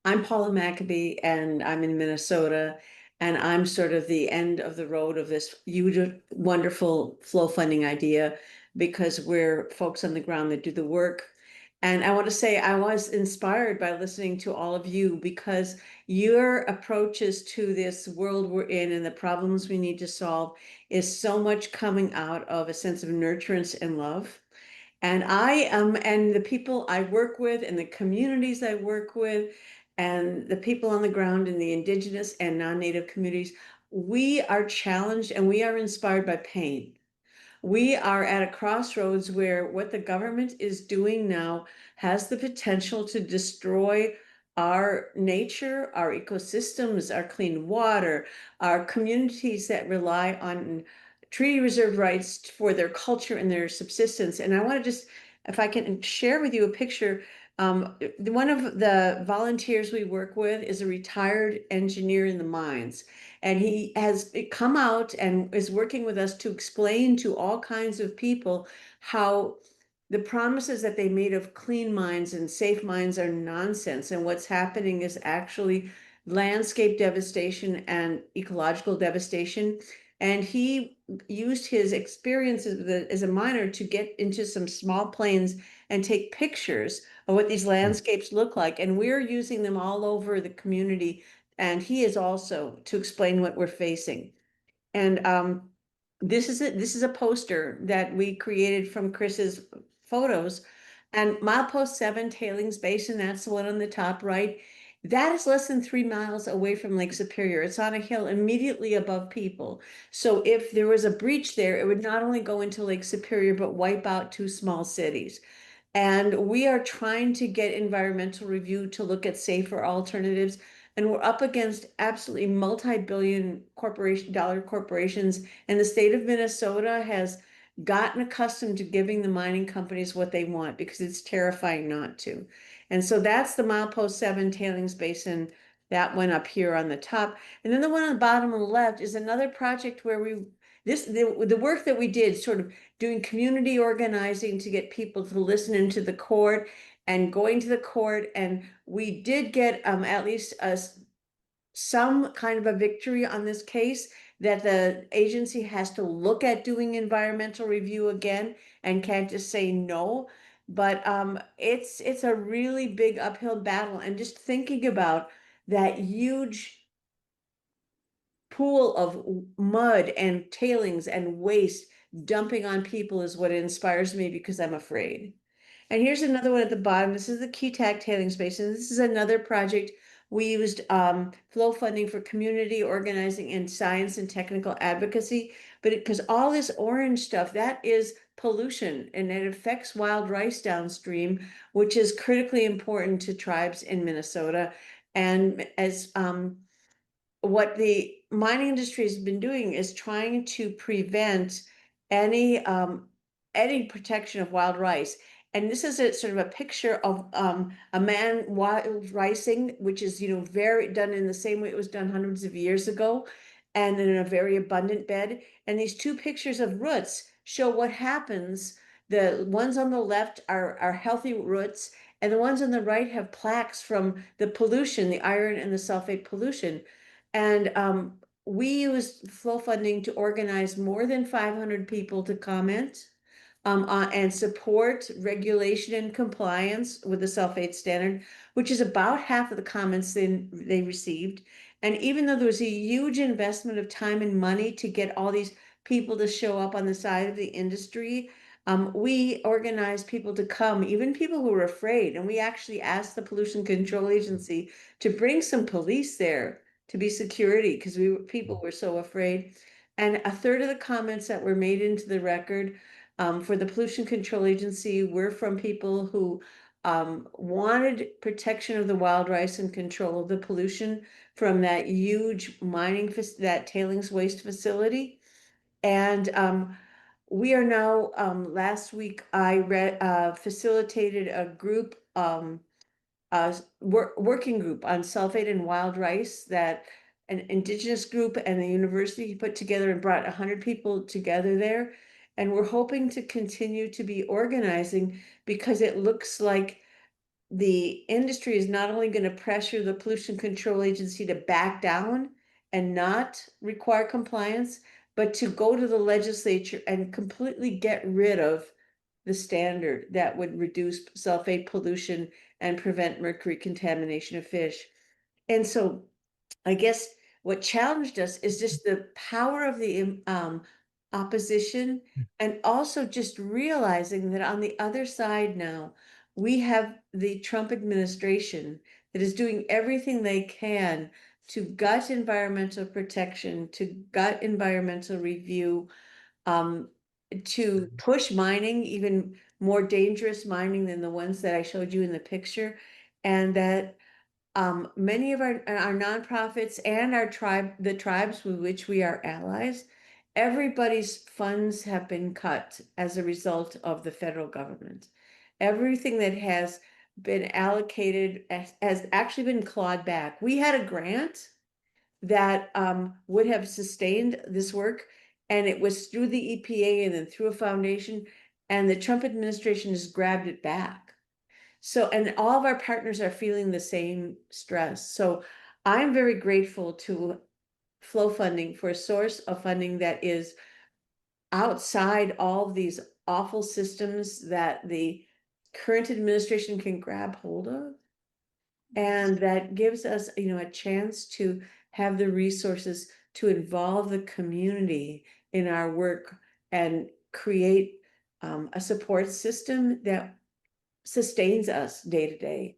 I'm Paula Maccabee, and I'm in Minnesota, and I'm sort of the end of the road of this huge, wonderful flow funding idea because we're folks on the ground that do the work. And I want to say I was inspired by listening to all of you because your approaches to this world we're in and the problems we need to solve is so much coming out of a sense of nurturance and love. And and the people I work with and the communities I work with and the people on the ground in the indigenous and non-native communities, we are challenged and we are inspired by pain. We are at a crossroads where what the government is doing now has the potential to destroy our nature, our ecosystems, our clean water, our communities that rely on treaty reserve rights for their culture and their subsistence. And I want to just, if I can share with you a picture. One of the volunteers we work with is a retired engineer in the mines. And he has come out and is working with us to explain to all kinds of people how the promises that they made of clean mines and safe mines are nonsense. And what's happening is actually landscape devastation and ecological devastation. And he used his experience as a miner to get into some small planes and take pictures of what these landscapes look like. And we're using them all over the community, and he is also to explain what we're facing. And this is a poster that we created from Chris's photos. And milepost 7 tailings basin, that's the one on the top right. That is less than 3 miles away from Lake Superior. It's on a hill immediately above people. So if there was a breach there, it would not only go into Lake Superior, but wipe out two small cities. And we are trying to get environmental review to look at safer alternatives. And we're up against absolutely multi-billion dollar corporations. And the state of Minnesota has gotten accustomed to giving the mining companies what they want because it's terrifying not to. And so that's the milepost 7 tailings basin, that one up here on the top. And then the one on the bottom on the left is another project where the work that we did sort of doing community organizing to get people to listen into the court and going to the court. And we did get at least some kind of a victory on this case that the agency has to look at doing environmental review again and can't just say no. But it's a really big uphill battle. And just thinking about that huge pool of mud and tailings and waste dumping on people is what inspires me because I'm afraid. And here's another one at the bottom. This is the Keetac tailings basin. This is another project. We used flow funding for community organizing and science and technical advocacy, but because all this orange stuff, that is pollution and it affects wild rice downstream, which is critically important to tribes in Minnesota. And as what the mining industry has been doing is trying to prevent any any protection of wild rice. And this is a sort of a picture of a man wild ricing, which is, very done in the same way it was done hundreds of years ago, and in a very abundant bed. And these two pictures of roots show what happens. The ones on the left are healthy roots, and the ones on the right have plaques from the pollution, the iron and the sulfate pollution. And we used flow funding to organize more than 500 people to comment and support regulation and compliance with the sulfate standard, which is about half of the comments they received. And even though there was a huge investment of time and money to get all these people to show up on the side of the industry, we organized people to come, even people who were afraid. And we actually asked the Pollution Control Agency to bring some police there to be security because people were so afraid. And a third of the comments that were made into the record for the Pollution Control Agency were from people who wanted protection of the wild rice and control of the pollution from that huge mining, that tailings waste facility. And we are now, last week, I facilitated a group, working group on sulfate and wild rice that an indigenous group and the university put together and brought 100 people together there. And we're hoping to continue to be organizing because it looks like the industry is not only going to pressure the pollution control agency to back down and not require compliance, but to go to the legislature and completely get rid of the standard that would reduce sulfate pollution and prevent mercury contamination of fish. And so I guess what challenged us is just the power of the opposition, and also just realizing that on the other side now, we have the Trump administration that is doing everything they can to gut environmental protection, to gut environmental review, to push mining, even more dangerous mining than the ones that I showed you in the picture, and that many of our nonprofits and the tribes with which we are allies, everybody's funds have been cut as a result of the federal government. Everything that has been allocated has actually been clawed back. We had a grant that would have sustained this work, and it was through the EPA and then through a foundation, and the Trump administration has grabbed it back. So, and all of our partners are feeling the same stress. So I'm very grateful to Flow Funding for a source of funding that is outside all of these awful systems that the current administration can grab hold of. And that gives us, a chance to have the resources to involve the community in our work and create a support system that sustains us day to day.